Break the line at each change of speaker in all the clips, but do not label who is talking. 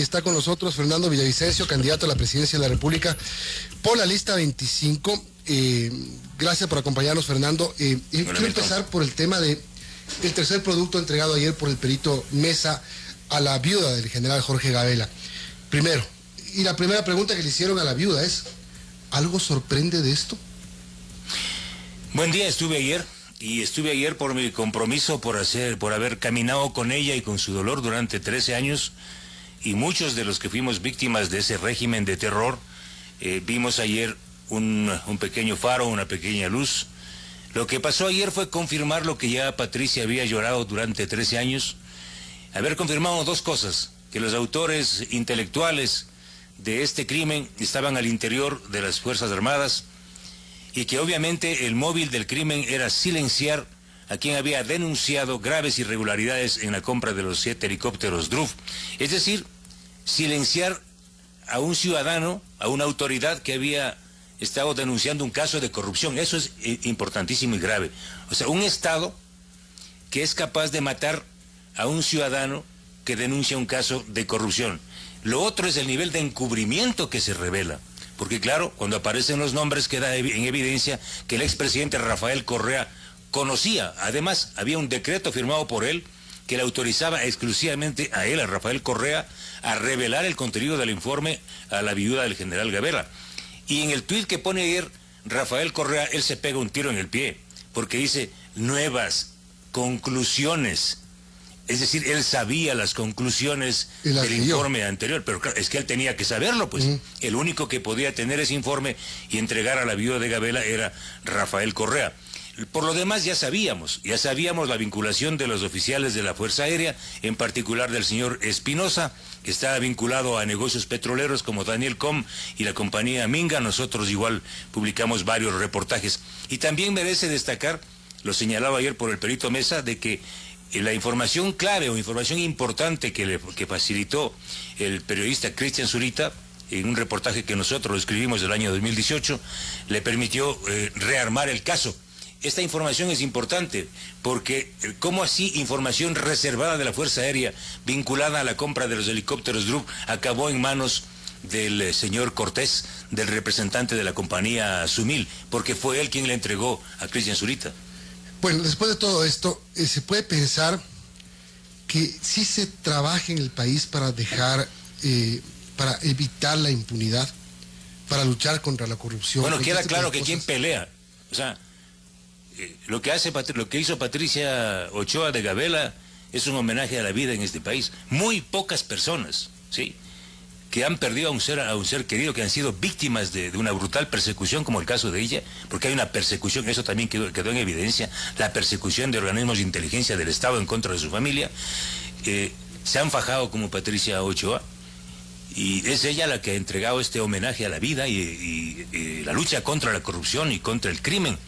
Está con nosotros Fernando Villavicencio, candidato a la presidencia de la República por la lista 25. Gracias por acompañarnos, Fernando. Quiero empezar por el tema del tercer producto entregado ayer por el perito Mesa a la viuda del general Jorge Gabela. Primero, y la primera pregunta que le hicieron a la viuda es, ¿algo sorprende de esto?
Buen día, estuve ayer por mi compromiso, por haber caminado con ella y con su dolor durante 13 años, y muchos de los que fuimos víctimas de ese régimen de terror, vimos ayer un pequeño faro, una pequeña luz. Lo que pasó ayer fue confirmar lo que ya Patricia había llorado durante 13 años, haber confirmado dos cosas: que los autores intelectuales de este crimen estaban al interior de las Fuerzas Armadas, y que obviamente el móvil del crimen era silenciar a quien había denunciado graves irregularidades en la compra de los 7 helicópteros DRUF. Es decir, silenciar a un ciudadano, a una autoridad que había estado denunciando un caso de corrupción. Eso es importantísimo y grave. O sea, un Estado que es capaz de matar a un ciudadano que denuncia un caso de corrupción. Lo otro es el nivel de encubrimiento que se revela. Porque claro, cuando aparecen los nombres queda en evidencia que el expresidente Rafael Correa conocía. Además, había un decreto firmado por él que le autorizaba exclusivamente a él, a Rafael Correa, a revelar el contenido del informe a la viuda del general Gabela. Y en el tuit que pone ayer Rafael Correa, él se pega un tiro en el pie, porque dice nuevas conclusiones. Es decir, él sabía las conclusiones del informe anterior, pero claro, es que él tenía que saberlo, pues. El único que podía tener ese informe y entregar a la viuda de Gabela era Rafael Correa. Por lo demás ya sabíamos la vinculación de los oficiales de la Fuerza Aérea, en particular del señor Espinosa, que estaba vinculado a negocios petroleros como Daniel Com y la compañía Minga. Nosotros igual publicamos varios reportajes. Y también merece destacar, lo señalaba ayer por el perito Mesa, de que la información clave o información importante que facilitó el periodista Cristian Zurita, en un reportaje que nosotros escribimos del año 2018, le permitió rearmar el caso. Esta información es importante porque, ¿cómo así información reservada de la Fuerza Aérea vinculada a la compra de los helicópteros DRUF acabó en manos del señor Cortés, del representante de la compañía Sumil? Porque fue él quien le entregó a Cristian Zurita.
Bueno, después de todo esto, se puede pensar que sí se trabaja en el país para para evitar la impunidad, para luchar contra la corrupción.
Bueno, queda claro que quien pelea, o sea, lo que hizo Patricia Ochoa de Gabela es un homenaje a la vida en este país. Muy pocas personas, ¿sí?, que han perdido a un ser querido, que han sido víctimas de una brutal persecución, como el caso de ella, porque hay una persecución, eso también quedó en evidencia, la persecución de organismos de inteligencia del Estado en contra de su familia. Se han fajado como Patricia Ochoa, y es ella la que ha entregado este homenaje a la vida y la lucha contra la corrupción y contra el crimen.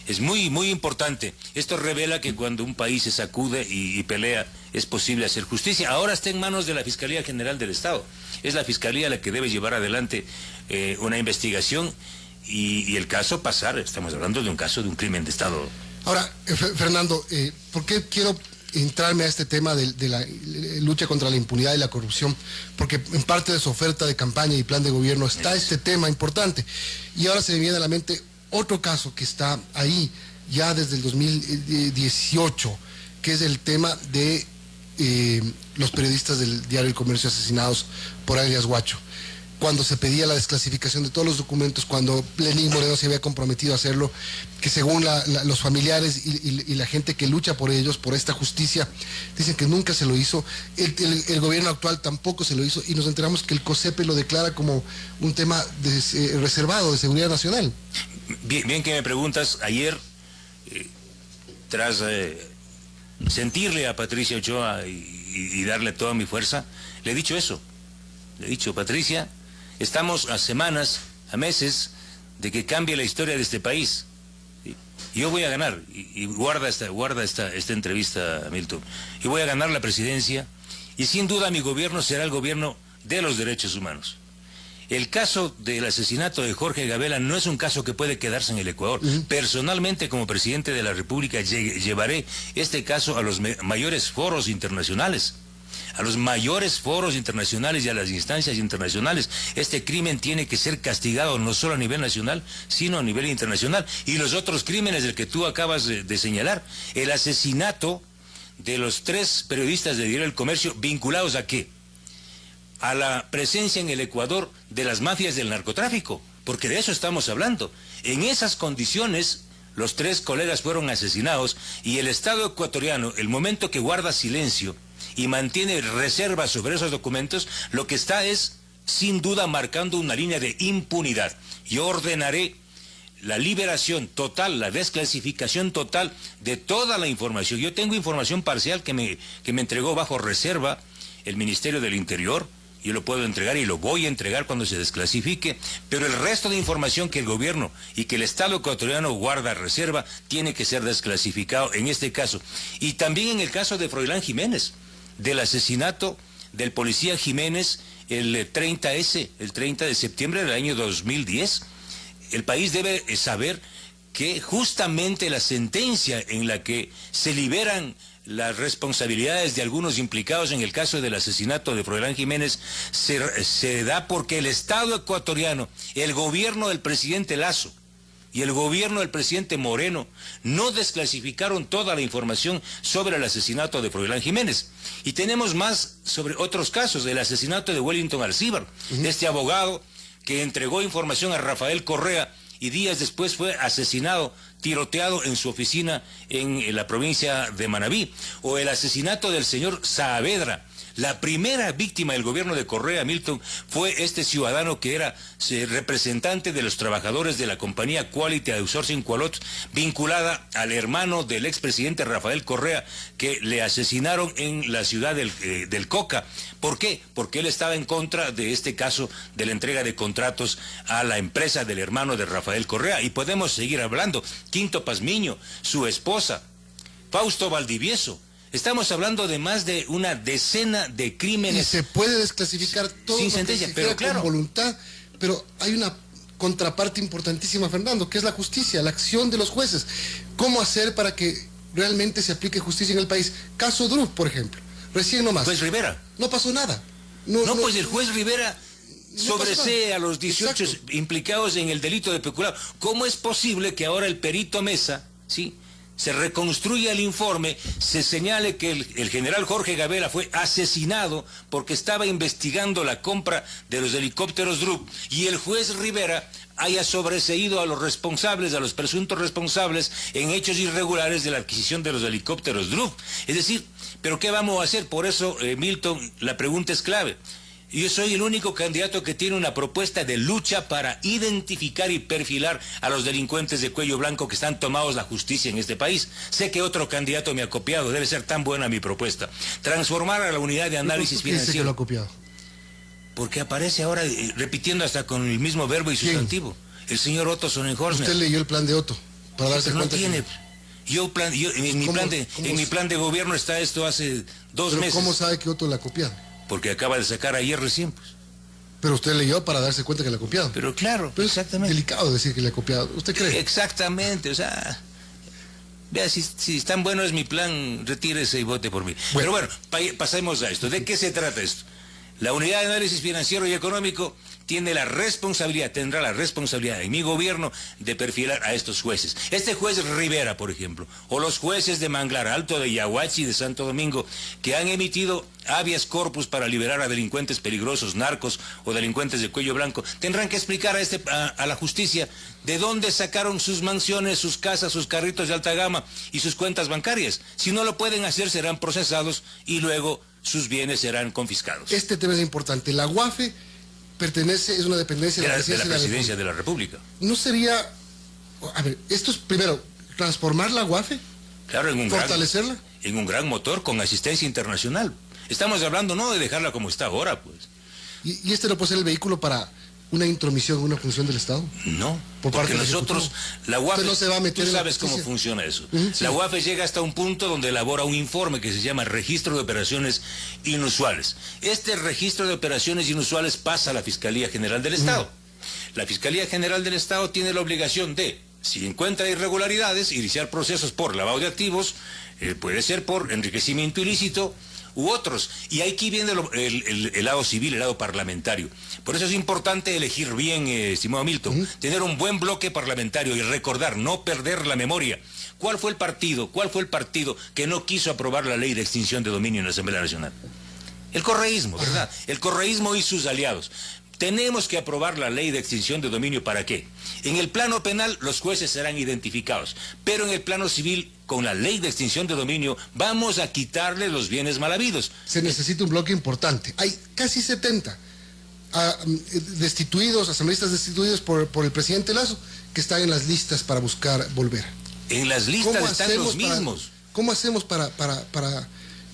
Es muy, muy importante. Esto revela que cuando un país se sacude y pelea, es posible hacer justicia. Ahora está en manos de la Fiscalía General del Estado. Es la Fiscalía la que debe llevar adelante una investigación y el caso pasar. Estamos hablando de un caso de un crimen de Estado.
Ahora, Fernando, ¿por qué quiero entrarme a este tema de la lucha contra la impunidad y la corrupción? Porque en parte de su oferta de campaña y plan de gobierno está este tema importante. Y ahora se me viene a la mente otro caso que está ahí ya desde el 2018, que es el tema de los periodistas del diario El Comercio asesinados por alias Guacho. Cuando se pedía la desclasificación de todos los documentos, cuando Lenín Moreno se había comprometido a hacerlo, que según los familiares y la gente que lucha por ellos, por esta justicia, dicen que nunca se lo hizo, el gobierno actual tampoco se lo hizo, y nos enteramos que el COSEPE lo declara como un tema reservado de seguridad nacional.
Bien que me preguntas. Ayer, tras sentirle a Patricia Ochoa y darle toda mi fuerza, le he dicho eso. Le he dicho: Patricia, estamos a semanas, a meses de que cambie la historia de este país. ¿Sí? Yo voy a ganar, y guarda esta entrevista, Milton. Yo voy a ganar la presidencia, y sin duda mi gobierno será el gobierno de los derechos humanos. El caso del asesinato de Jorge Gabela no es un caso que puede quedarse en el Ecuador. Personalmente, como presidente de la República, llevaré este caso a los mayores foros internacionales. a los mayores foros internacionales y a las instancias internacionales. Este crimen tiene que ser castigado no solo a nivel nacional, sino a nivel internacional. Y los otros crímenes del que tú acabas de señalar, el asesinato de los 3 periodistas de Diario El Comercio, ¿vinculados a qué? A la presencia en el Ecuador de las mafias del narcotráfico, porque de eso estamos hablando. En esas condiciones, los 3 colegas fueron asesinados y el Estado ecuatoriano, el momento que guarda silencio y mantiene reservas sobre esos documentos, lo que está es, sin duda, marcando una línea de impunidad. Yo ordenaré la liberación total, la desclasificación total de toda la información. Yo tengo información parcial que me entregó bajo reserva el Ministerio del Interior. Yo lo puedo entregar y lo voy a entregar cuando se desclasifique, pero el resto de información que el gobierno y que el Estado ecuatoriano guarda reserva tiene que ser desclasificado en este caso. Y también en el caso de Froilán Jiménez, del asesinato del policía Jiménez el 30 de septiembre del año 2010. El país debe saber que justamente la sentencia en la que se liberan las responsabilidades de algunos implicados en el caso del asesinato de Froilán Jiménez se da porque el Estado ecuatoriano, el gobierno del presidente Lasso y el gobierno del presidente Moreno no desclasificaron toda la información sobre el asesinato de Froilán Jiménez. Y tenemos más sobre otros casos, el asesinato de Wellington Alcíbar, este abogado que entregó información a Rafael Correa y días después fue asesinado, tiroteado en su oficina en la provincia de Manabí, o el asesinato del señor Saavedra. La primera víctima del gobierno de Correa, Milton, fue este ciudadano que era representante de los trabajadores de la compañía Quality Outsourcing Qualot, vinculada al hermano del expresidente Rafael Correa, que le asesinaron en la ciudad del Coca. ¿Por qué? Porque él estaba en contra de este caso de la entrega de contratos a la empresa del hermano de Rafael Correa. Y podemos seguir hablando. Quinto Pazmiño, su esposa, Fausto Valdivieso. Estamos hablando de más de una decena de crímenes.
Y se puede desclasificar todo
sin sentencia, pero claro,
con voluntad, pero hay una contraparte importantísima, Fernando, que es la justicia, la acción de los jueces. ¿Cómo hacer para que realmente se aplique justicia en el país? Caso Drup, por ejemplo, recién nomás.
Juez Rivera.
No pasó nada.
Pues el juez Rivera sobresee a los 18 implicados en el delito de peculado. ¿Cómo es posible que ahora el perito Mesa, sí, se reconstruya el informe, se señale que el general Jorge Gabela fue asesinado porque estaba investigando la compra de los helicópteros Drup, y el juez Rivera haya sobreseído a los responsables, a los presuntos responsables en hechos irregulares de la adquisición de los helicópteros Drup? Es decir, ¿pero qué vamos a hacer? Por eso, Milton, la pregunta es clave. Yo soy el único candidato que tiene una propuesta de lucha para identificar y perfilar a los delincuentes de cuello blanco que están tomados la justicia en este país. Sé que otro candidato me ha copiado, debe ser tan buena mi propuesta. Transformar a la unidad de análisis financiero.
Que lo ha copiado?
Porque aparece ahora repitiendo hasta con el mismo verbo y sustantivo. ¿Quién? El señor Otto Sonnenhorstner.
Usted leyó el plan de Otto para darse cuenta.
No tiene. En mi plan de gobierno está esto hace 2 meses.
¿Cómo sabe que Otto la ha copiado?
Porque acaba de sacar ayer recién, pues.
Pero usted leyó para darse cuenta que le ha copiado.
Pero claro,
pero
exactamente.
Es delicado decir que le ha copiado. ¿Usted cree?
Exactamente, o sea, vea, si tan bueno es mi plan, retírese y vote por mí. Bueno. Pero bueno, pasemos a esto. ¿De qué se trata esto? La unidad de análisis financiero y económico tendrá la responsabilidad en mi gobierno de perfilar a estos jueces. Este juez Rivera, por ejemplo, o los jueces de Manglar Alto, de Yaguachi, de Santo Domingo, que han emitido habeas corpus para liberar a delincuentes peligrosos, narcos o delincuentes de cuello blanco, tendrán que explicar a la justicia de dónde sacaron sus mansiones, sus casas, sus carritos de alta gama y sus cuentas bancarias. Si no lo pueden hacer, serán procesados y luego sus bienes serán confiscados.
Este tema es importante. La UAFE es una dependencia de la
presidencia de la República.
¿No sería, a ver, esto es primero, transformar la UAFE?
Claro,
fortalecerla.
En un gran motor con asistencia internacional. Estamos hablando no de dejarla como está ahora, pues.
¿Y este no puede ser el vehículo para una intromisión en una función del Estado?
No, porque nosotros, la UAFE,
no se va a meter,
tú sabes cómo funciona eso.
Sí.
La UAFE llega hasta un punto donde elabora un informe que se llama Registro de Operaciones Inusuales. Este registro de operaciones inusuales pasa a la Fiscalía General del Estado. La Fiscalía General del Estado tiene la obligación de, si encuentra irregularidades, iniciar procesos por lavado de activos, puede ser por enriquecimiento ilícito u otros. Y aquí viene el lado civil, el lado parlamentario. Por eso es importante elegir bien, estimado Milton, tener un buen bloque parlamentario y recordar, no perder la memoria. ¿Cuál fue el partido que no quiso aprobar la ley de extinción de dominio en la Asamblea Nacional? El correísmo, ¿verdad? El correísmo y sus aliados. Tenemos que aprobar la ley de extinción de dominio, ¿para qué? En el plano penal los jueces serán identificados, pero en el plano civil, con la ley de extinción de dominio, vamos a quitarle los bienes mal habidos.
Se necesita un bloque importante. Hay casi 70 destituidos, asambleístas destituidos por el presidente Lasso, que están en las listas para buscar volver.
En las listas están los mismos.
¿Cómo hacemos para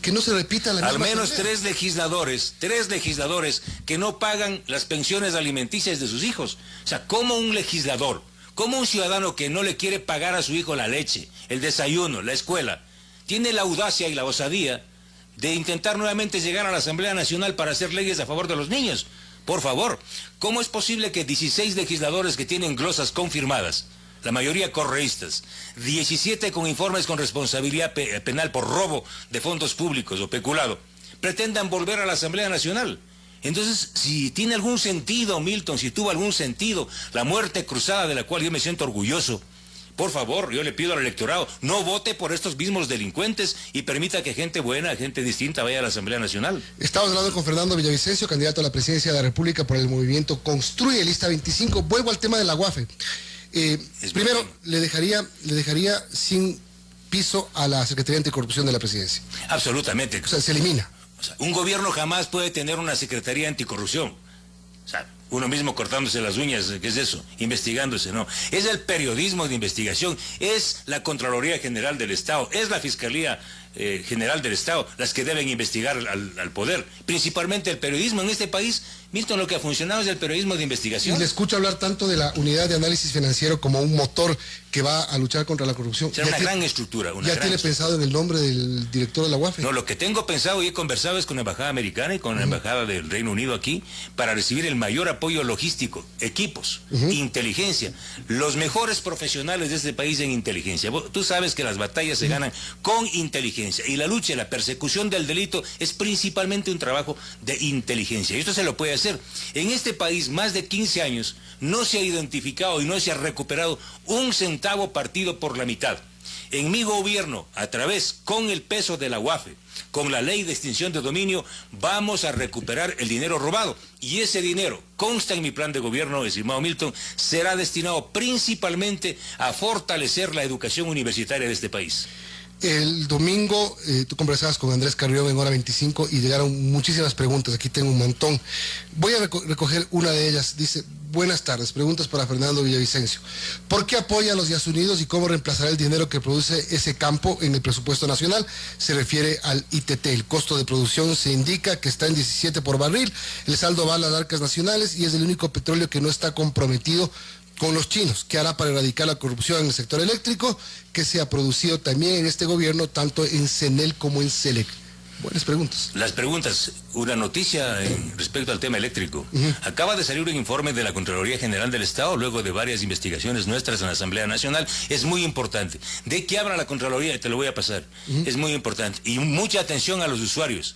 que no se repita la misma?
Al menos tres legisladores que no pagan las pensiones alimenticias de sus hijos. O sea, ¿cómo un legislador, cómo un ciudadano que no le quiere pagar a su hijo la leche, el desayuno, la escuela, tiene la audacia y la osadía de intentar nuevamente llegar a la Asamblea Nacional para hacer leyes a favor de los niños? Por favor, ¿cómo es posible que 16 legisladores que tienen glosas confirmadas, la mayoría correístas, 17 con informes con responsabilidad penal por robo de fondos públicos o peculado, pretendan volver a la Asamblea Nacional? Entonces, si tiene algún sentido, Milton, si tuvo algún sentido la muerte cruzada de la cual yo me siento orgulloso, por favor, yo le pido al electorado, no vote por estos mismos delincuentes y permita que gente buena, gente distinta vaya a la Asamblea Nacional.
Estamos hablando con Fernando Villavicencio, candidato a la presidencia de la República por el movimiento Construye Lista 25. Vuelvo al tema de la UAFE. Primero, le dejaría sin piso a la Secretaría Anticorrupción de la Presidencia.
Absolutamente.
O sea, se elimina.
O sea, un gobierno jamás puede tener una Secretaría Anticorrupción. O sea, uno mismo cortándose las uñas, ¿qué es eso? Investigándose, no. Es el periodismo de investigación, es la Contraloría General del Estado, es la Fiscalía General del Estado las que deben investigar al poder. Principalmente el periodismo en este país, Milton, lo que ha funcionado es el periodismo de investigación.
Y le escucho hablar tanto de la unidad de análisis financiero como un motor que va a luchar contra la corrupción.
Será una gran estructura.
¿Ya tiene pensado en el nombre del director de la UAFE?
No, lo que tengo pensado y he conversado es con la Embajada Americana y con la Embajada del Reino Unido aquí para recibir el mayor apoyo logístico, equipos, inteligencia, los mejores profesionales de este país en inteligencia. Tú sabes que las batallas se ganan con inteligencia y la lucha y la persecución del delito es principalmente un trabajo de inteligencia y esto se lo puede hacer. En este país, más de 15 años, no se ha identificado y no se ha recuperado un centavo partido por la mitad. En mi gobierno, a través, con el peso de la UAFE, con la ley de extinción de dominio, vamos a recuperar el dinero robado. Y ese dinero, consta en mi plan de gobierno, estimado Milton, será destinado principalmente a fortalecer la educación universitaria de este país.
El domingo tú conversabas con Andrés Carrión en Hora 25 y llegaron muchísimas preguntas, aquí tengo un montón. Voy a recoger una de ellas, dice, buenas tardes, preguntas para Fernando Villavicencio. ¿Por qué apoya a los Yasunidos y cómo reemplazará el dinero que produce ese campo en el presupuesto nacional? Se refiere al ITT, el costo de producción se indica que está en 17 por barril, el saldo va a las arcas nacionales y es el único petróleo que no está comprometido con los chinos. ¿Qué hará para erradicar la corrupción en el sector eléctrico que se ha producido también en este gobierno, tanto en CENEL como en SELEC? Buenas preguntas.
Las preguntas, una noticia respecto al tema eléctrico. Acaba de salir un informe de la Contraloría General del Estado, luego de varias investigaciones nuestras en la Asamblea Nacional. Es muy importante. De que abra la Contraloría, te lo voy a pasar. Es muy importante. Y mucha atención a los usuarios.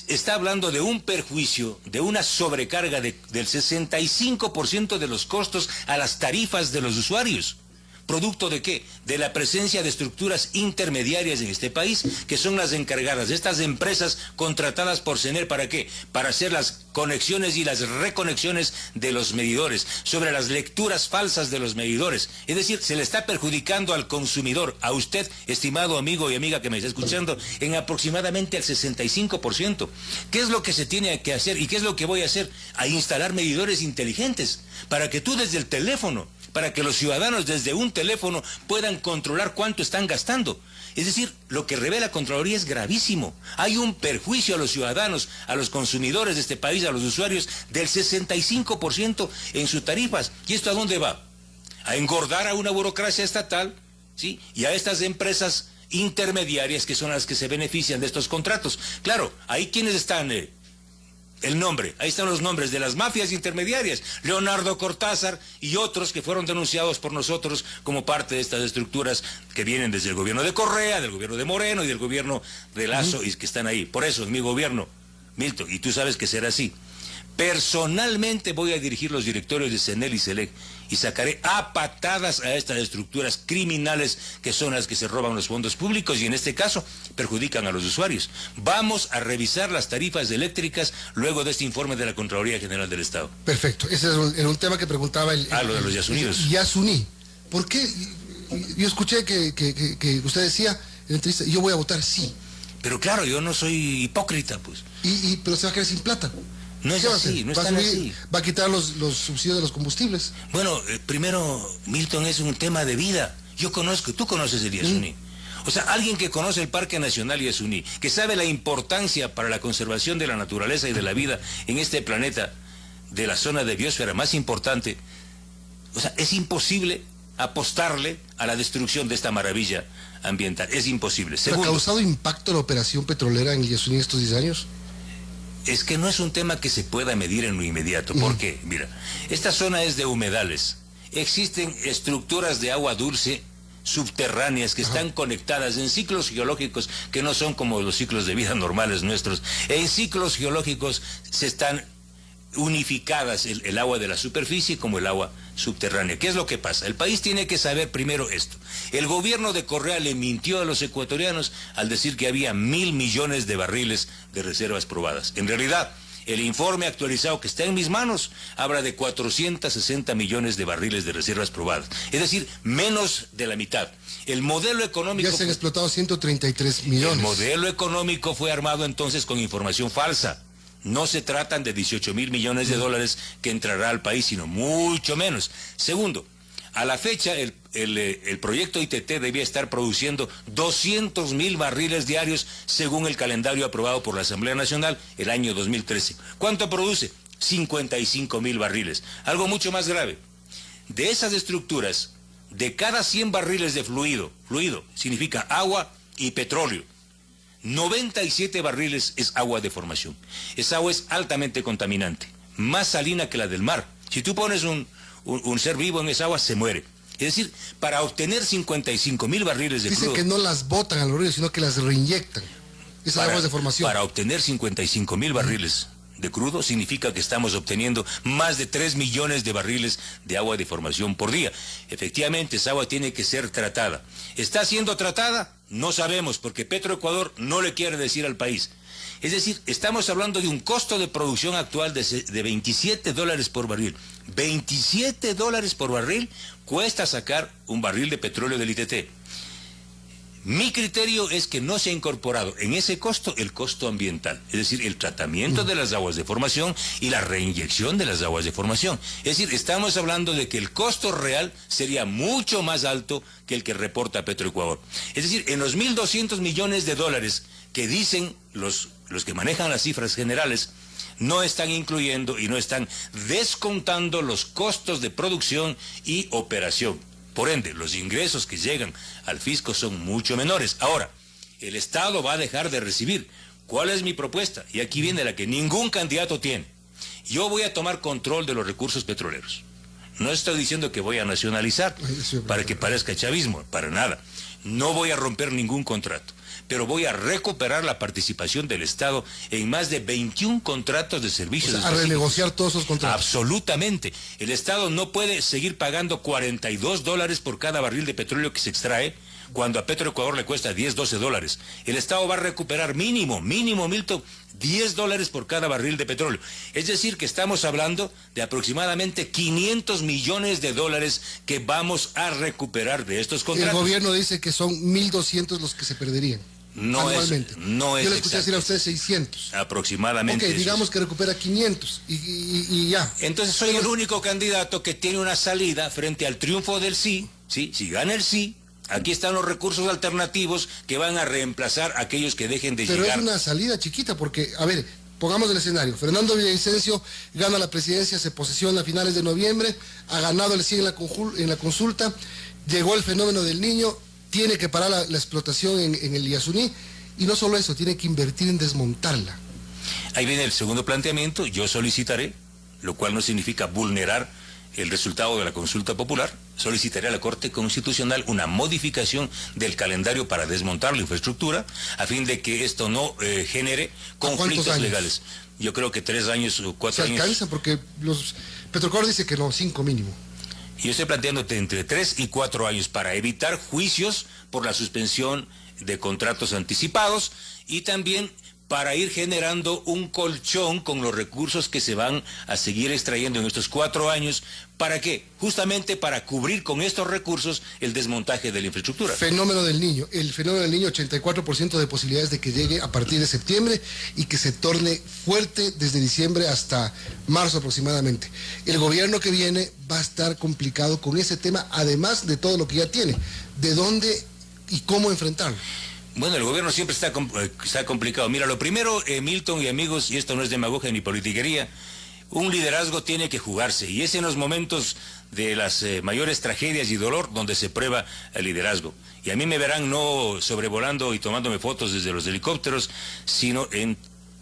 Está hablando de un perjuicio, de una sobrecarga del 65% de los costos a las tarifas de los usuarios. ¿Producto de qué? De la presencia de estructuras intermediarias en este país, que son las encargadas de estas empresas contratadas por CENEL. ¿Para qué? Para hacer las conexiones y las reconexiones de los medidores, sobre las lecturas falsas de los medidores. Es decir, se le está perjudicando al consumidor, a usted, estimado amigo y amiga que me está escuchando, en aproximadamente el 65%. ¿Qué es lo que se tiene que hacer y qué es lo que voy a hacer? A instalar medidores inteligentes, para que tú desde el teléfono, para que los ciudadanos desde un teléfono puedan controlar cuánto están gastando. Es decir, lo que revela Contraloría es gravísimo. Hay un perjuicio a los ciudadanos, a los consumidores de este país, a los usuarios, del 65% en sus tarifas. ¿Y esto a dónde va? A engordar a una burocracia estatal, ¿sí? Y a estas empresas intermediarias que son las que se benefician de estos contratos. Claro, hay quienes están el nombre, ahí están los nombres de las mafias intermediarias, Leonardo Cortázar y otros que fueron denunciados por nosotros como parte de estas estructuras que vienen desde el gobierno de Correa, del gobierno de Moreno y del gobierno de Lazo y que están ahí. Por eso, en mi gobierno, Milton, y tú sabes que será así, personalmente voy a dirigir los directorios de CENEL y CELEC y sacaré a patadas a estas estructuras criminales que son las que se roban los fondos públicos y en este caso perjudican a los usuarios. Vamos a revisar las tarifas eléctricas luego de este informe de la Contraloría General del Estado.
Perfecto, ese era un tema que preguntaba
lo de los Yasuníes.
Yasuní. ¿Por qué? Yo escuché que usted decía en la entrevista, yo voy a votar sí.
Pero claro, yo no soy hipócrita, pues.
Pero se va a quedar sin plata.
No es así, no es tan así.
Va a quitar los subsidios de los combustibles.
Bueno, primero, Milton, es un tema de vida. Tú conoces el Yasuní. O sea, alguien que conoce el Parque Nacional Yasuní, que sabe la importancia para la conservación de la naturaleza y de la vida en este planeta, de la zona de biosfera más importante, o sea, es imposible apostarle a la destrucción de esta maravilla ambiental. Es imposible.
Segundo, ¿ha causado impacto la operación petrolera en el Yasuní estos 10 años?
Es que no es un tema que se pueda medir en lo inmediato. ¿Por qué? Mira, esta zona es de humedales. Existen estructuras de agua dulce subterráneas que están conectadas en ciclos geológicos que no son como los ciclos de vida normales nuestros. En ciclos geológicos se están unificadas el agua de la superficie como el agua subterránea. ¿Qué es lo que pasa? El país tiene que saber primero esto. El gobierno de Correa le mintió a los ecuatorianos al decir que había 1.000 millones de barriles de reservas probadas. En realidad, el informe actualizado que está en mis manos habla de 460 millones de barriles de reservas probadas. Es decir, menos de la mitad. El modelo económico...
Ya se han explotado 133 millones.
El modelo económico fue armado entonces con información falsa. No se tratan de 18.000 millones de dólares que entrará al país, sino mucho menos. Segundo, a la fecha el proyecto ITT debía estar produciendo 200.000 barriles diarios según el calendario aprobado por la Asamblea Nacional el año 2013. ¿Cuánto produce? 55.000 barriles. Algo mucho más grave. De esas estructuras, de cada 100 barriles de fluido significa agua y petróleo, 97 barriles es agua de formación. Esa agua es altamente contaminante, más salina que la del mar. Si tú pones un ser vivo en esa agua, se muere. Es decir, para obtener 55.000 barriles de crudo...
Dicen que no las botan a los ríos, sino que las reinyectan. Esas aguas de formación.
Para obtener 55.000 barriles de crudo significa que estamos obteniendo más de 3 millones de barriles de agua de formación por día. Efectivamente, esa agua tiene que ser tratada. ¿Está siendo tratada? No sabemos, porque Petroecuador no le quiere decir al país. Es decir, estamos hablando de un costo de producción actual de $27 por barril. $27 por barril cuesta sacar un barril de petróleo del ITT. Mi criterio es que no se ha incorporado en ese costo el costo ambiental, es decir, el tratamiento de las aguas de formación y la reinyección de las aguas de formación. Es decir, estamos hablando de que el costo real sería mucho más alto que el que reporta Petroecuador. Es decir, en los 1.200 millones de dólares que dicen los que manejan las cifras generales, no están incluyendo y no están descontando los costos de producción y operación. Por ende, los ingresos que llegan al fisco son mucho menores. Ahora, el Estado va a dejar de recibir. ¿Cuál es mi propuesta? Y aquí viene la que ningún candidato tiene. Yo voy a tomar control de los recursos petroleros. No estoy diciendo que voy a nacionalizar para que parezca chavismo, para nada. No voy a romper ningún contrato, pero voy a recuperar la participación del Estado en más de 21 contratos de servicios.
O sea, a renegociar todos esos contratos.
Absolutamente. El Estado no puede seguir pagando $42 por cada barril de petróleo que se extrae, cuando a Petroecuador le cuesta $10-12. El Estado va a recuperar mínimo, Milton, $10 por cada barril de petróleo. Es decir, que estamos hablando de aproximadamente 500 millones de dólares que vamos a recuperar de estos contratos.
El gobierno dice que son 1.200 los que se perderían.
Anualmente.
No es. Yo le escuché decir a usted 600.
Aproximadamente.
Ok, digamos que recupera 500 y ya.
Entonces soy el único candidato que tiene una salida frente al triunfo del sí. ¿Sí? Si gana el sí, aquí están los recursos alternativos que van a reemplazar a aquellos que dejen de llegar.
Pero es una salida chiquita porque, a ver, pongamos el escenario. Fernando Villavicencio gana la presidencia, se posesiona a finales de noviembre, ha ganado el sí en la consulta, llegó el fenómeno del Niño, tiene que parar la explotación en el Yasuní, y no solo eso, tiene que invertir en desmontarla.
Ahí viene el segundo planteamiento, yo solicitaré, lo cual no significa vulnerar el resultado de la consulta popular, solicitaré a la Corte Constitucional una modificación del calendario para desmontar la infraestructura, a fin de que esto no genere conflictos legales. Yo creo que 3 años o 4 años.
¿Se alcanza? Porque Petrocor dice que no, 5 mínimo.
Yo estoy planteándote entre 3 y 4 años para evitar juicios por la suspensión de contratos anticipados y también para ir generando un colchón con los recursos que se van a seguir extrayendo en estos 4 años. ¿Para qué? Justamente para cubrir con estos recursos el desmontaje de la infraestructura.
Fenómeno del Niño. El fenómeno del Niño, 84% de posibilidades de que llegue a partir de septiembre y que se torne fuerte desde diciembre hasta marzo aproximadamente. El gobierno que viene va a estar complicado con ese tema, además de todo lo que ya tiene. ¿De dónde y cómo enfrentarlo?
Bueno, el gobierno siempre está complicado. Mira, lo primero, Milton y amigos, y esto no es demagogia ni politiquería, un liderazgo tiene que jugarse, y es en los momentos de las mayores tragedias y dolor donde se prueba el liderazgo. Y a mí me verán no sobrevolando y tomándome fotos desde los helicópteros, sino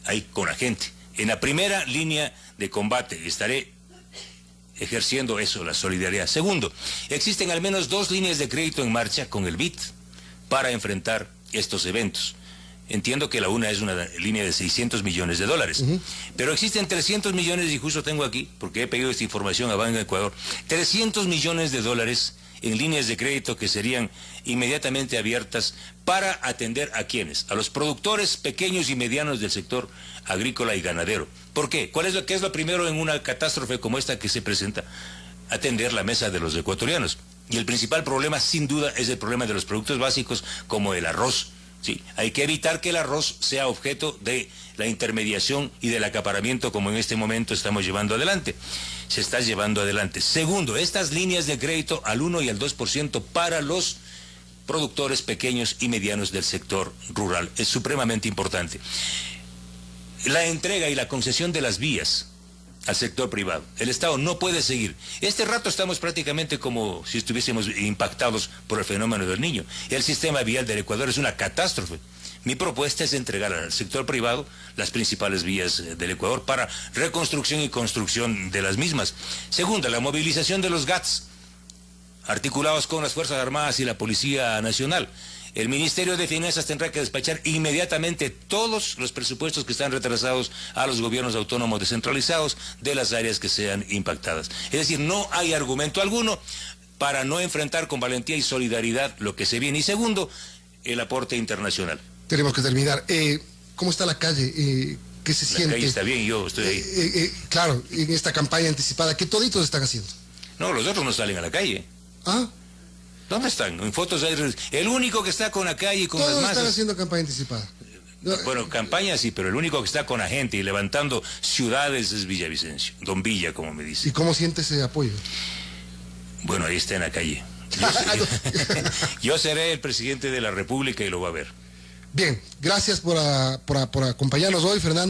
ahí con la gente. En la primera línea de combate estaré ejerciendo eso, la solidaridad. Segundo, existen al menos 2 líneas de crédito en marcha con el BID para enfrentar estos eventos. Entiendo que la una es una línea de $600 millones, pero existen 300 millones, y justo tengo aquí, porque he pedido esta información a Banco Ecuador, $300 millones en líneas de crédito que serían inmediatamente abiertas para atender a quienes, a los productores pequeños y medianos del sector agrícola y ganadero. ¿Por qué? ¿Qué es lo primero en una catástrofe como esta que se presenta? Atender la mesa de los ecuatorianos. Y el principal problema, sin duda, es el problema de los productos básicos como el arroz. Sí, hay que evitar que el arroz sea objeto de la intermediación y del acaparamiento como en este momento estamos llevando adelante. Se está llevando adelante. Segundo, estas líneas de crédito al 1 y al 2% para los productores pequeños y medianos del sector rural. Es supremamente importante. La entrega y la concesión de las vías al sector privado. El Estado no puede seguir. Este rato estamos prácticamente como si estuviésemos impactados por el fenómeno del Niño. El sistema vial del Ecuador es una catástrofe. Mi propuesta es entregar al sector privado las principales vías del Ecuador para reconstrucción y construcción de las mismas. Segunda, la movilización de los GATS, articulados con las Fuerzas Armadas y la Policía Nacional. El Ministerio de Finanzas tendrá que despachar inmediatamente todos los presupuestos que están retrasados a los gobiernos autónomos descentralizados de las áreas que sean impactadas. Es decir, no hay argumento alguno para no enfrentar con valentía y solidaridad lo que se viene. Y segundo, el aporte internacional.
Tenemos que terminar. ¿Cómo está la calle? ¿Qué se siente?
La calle está bien, yo estoy ahí.
Claro, en esta campaña anticipada, ¿qué toditos están haciendo?
No, los otros no salen a la calle.
¿Ah?
¿Dónde están? En fotos el único que está con la calle y con las masas.
Todos están haciendo campaña anticipada.
Bueno, campaña sí, pero el único que está con la gente y levantando ciudades es Villavicencio, Don Villa, como me dice.
¿Y cómo siente ese apoyo?
Bueno, ahí está en la calle. Yo seré el presidente de la República y lo va a ver.
Bien, gracias por acompañarnos hoy, Fernando.